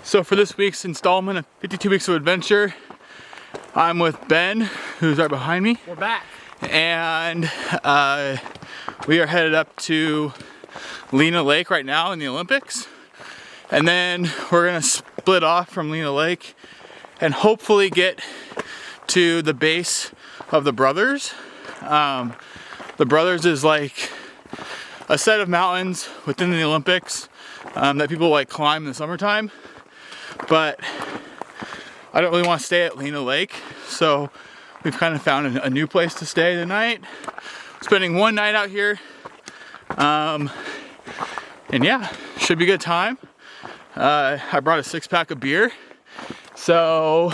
So for this week's installment of 52 Weeks of Adventure, I'm with Ben, who's right behind me. We're back. And we are headed up to Lena Lake right now in the Olympics. And then we're gonna split off from Lena Lake and hopefully get to the base of the Brothers. The Brothers is like a set of mountains within the Olympics that people like climb in the summertime. But I don't really want to stay at Lena Lake, so we've kind of found a new place to stay tonight. Spending one night out here, and yeah, should be a good time. I brought a 6-pack of beer, so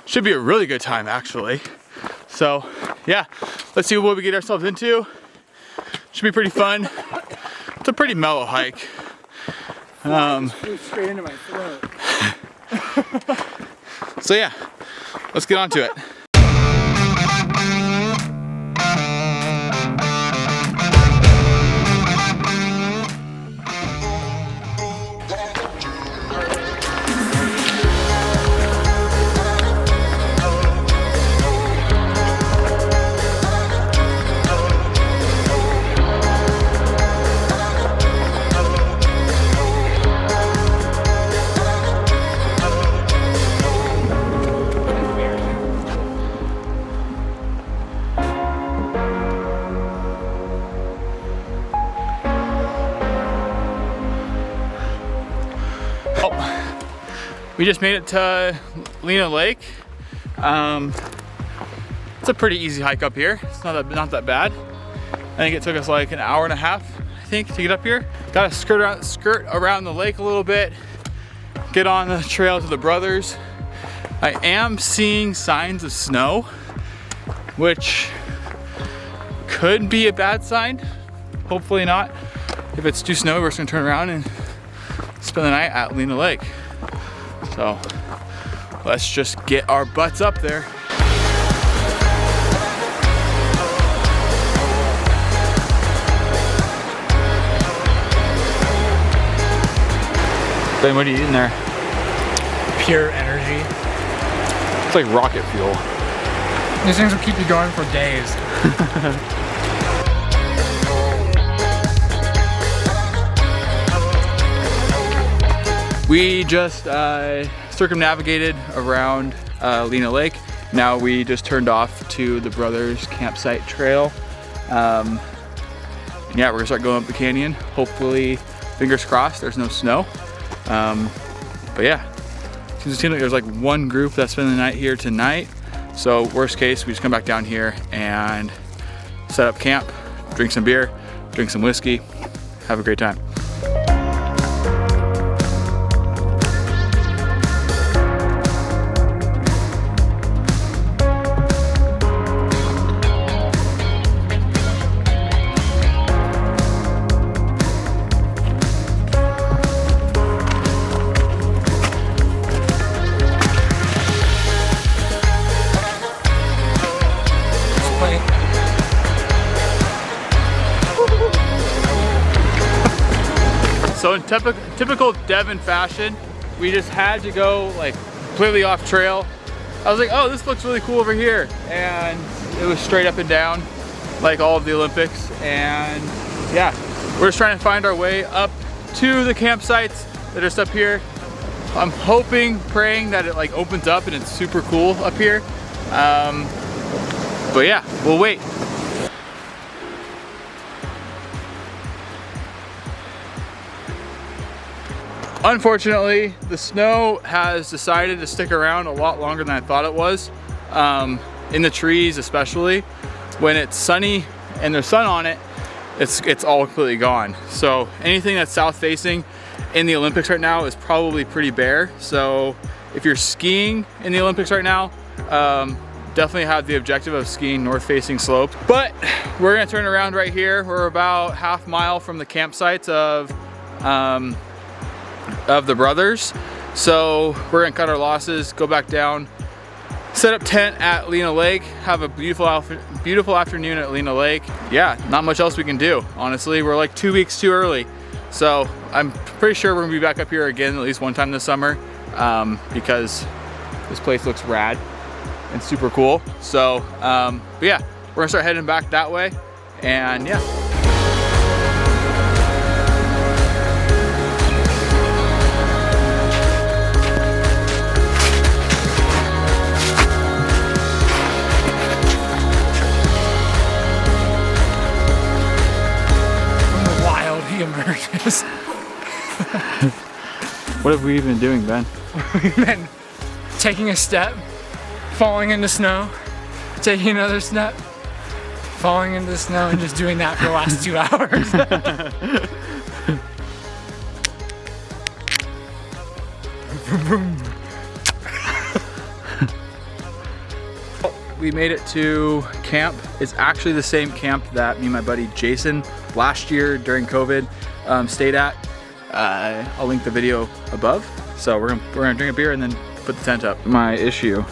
should be a really good time actually. So yeah, let's see what we get ourselves into. Should be pretty fun. It's a pretty mellow hike. Flew straight into my throat. So yeah, let's get on to it. We just made it to Lena Lake. It's a pretty easy hike up here. It's not that bad. I think it took us like an hour and a half, I think, to get up here. Got to skirt around the lake a little bit, get on the trail to the Brothers. I am seeing signs of snow, which could be a bad sign. Hopefully not. If it's too snowy, we're just gonna turn around and spend the night at Lena Lake. So let's just get our butts up there. Ben, what are you eating there? Pure energy. It's like rocket fuel. These things will keep you going for days. We just circumnavigated around Lena Lake. Now we just turned off to the Brothers campsite trail. And yeah, we're gonna start going up the canyon. Hopefully, fingers crossed, there's no snow. But yeah, it seems like there's like one group that's spending the night here tonight. So worst case, we just come back down here and set up camp, drink some beer, drink some whiskey, have a great time. So in typical Devyn fashion, we just had to go like completely off trail. I was like, oh, this looks really cool over here. And it was straight up and down like all of the Olympics. And yeah, we're just trying to find our way up to the campsites that are just up here. I'm hoping, praying that it like opens up and it's super cool up here. But yeah, we'll wait. Unfortunately, the snow has decided to stick around a lot longer than I thought it was. In the trees especially. When it's sunny and there's sun on it, it's all completely gone. So anything that's south facing in the Olympics right now is probably pretty bare. So if you're skiing in the Olympics right now, definitely have the objective of skiing north facing slopes. But we're gonna turn around right here. We're about half mile from the campsites of the Brothers. So we're gonna cut our losses, go back down, set up tent at Lena Lake, have a beautiful afternoon at Lena Lake. Yeah, not much else we can do, honestly. We're like 2 weeks too early. So I'm pretty sure we're gonna be back up here again at least one time this summer because this place looks rad and super cool. So, but yeah, we're gonna start heading back that way, and yeah. Emerges. What have we been doing, Ben? We've been taking a step, falling into snow, taking another step, falling into the snow, and just doing that for the last 2 hours. We made it to camp. It's actually the same camp that me and my buddy Jason last year during COVID stayed at. I'll link the video above. So we're gonna drink a beer and then put the tent up. My issue.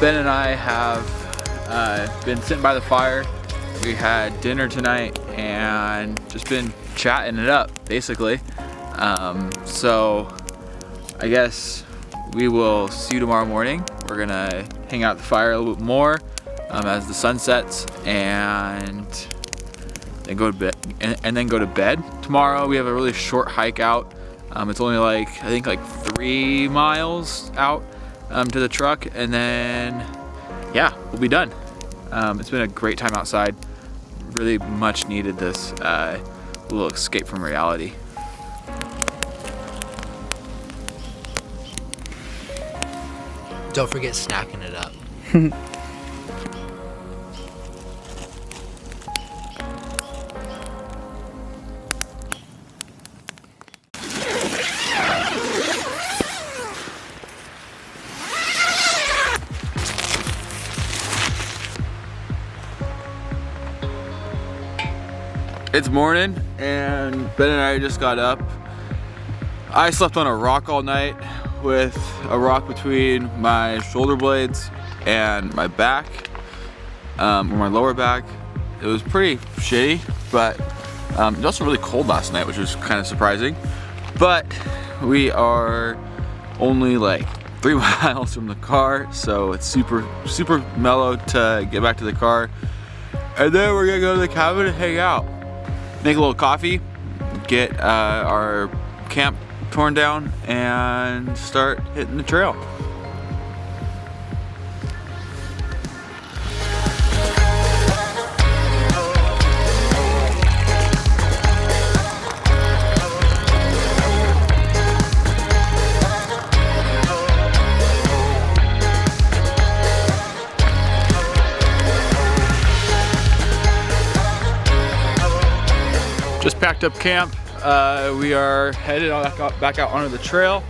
Ben and I have been sitting by the fire. We had dinner tonight and just been chatting it up, basically. So I guess we will see you tomorrow morning. We're gonna hang out at the fire a little bit more as the sun sets, and then go to bed. And then go to bed. Tomorrow we have a really short hike out. It's only like, I think like 3 miles out to the truck, and then yeah, we'll be done. It's been a great time outside. Really much needed this little escape from reality. Don't forget snacking it up. It's morning and Ben and I just got up. I slept on a rock all night with a rock between my shoulder blades and my back, or my lower back. It was pretty shitty, but it was also really cold last night, which was kind of surprising. But we are only like 3 miles from the car, so it's super mellow to get back to the car. And then we're gonna go to the cabin and hang out. Make a little coffee, get our camp torn down, and start hitting the trail. Just packed up camp. We are headed back out onto the trail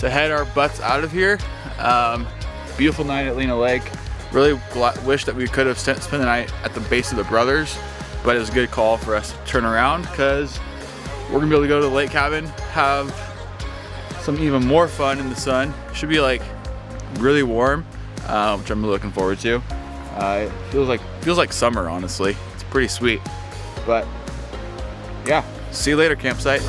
to head our butts out of here. Beautiful night at Lena Lake. Really wish that we could have spent the night at the base of the Brothers, but it was a good call for us to turn around because we're gonna be able to go to the lake cabin, have some even more fun in the sun. Should be like really warm, which I'm really looking forward to. It feels like summer, honestly. It's pretty sweet, but yeah, see you later, campsite.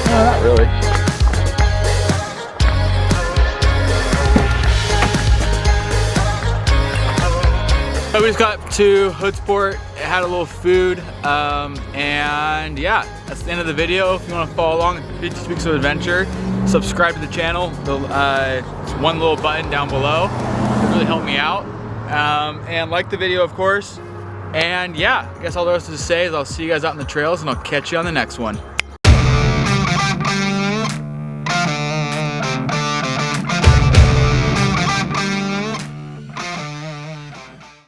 Not really. So we just got to Hoodsport, had a little food, and yeah, that's the end of the video. If you want to follow along 52 Weeks of Adventure, subscribe to the channel. There's one little button down below. It really helped me out. and like the video, of course. And yeah, I guess all there is to say is I'll see you guys out in the trails, and I'll catch you on the next one.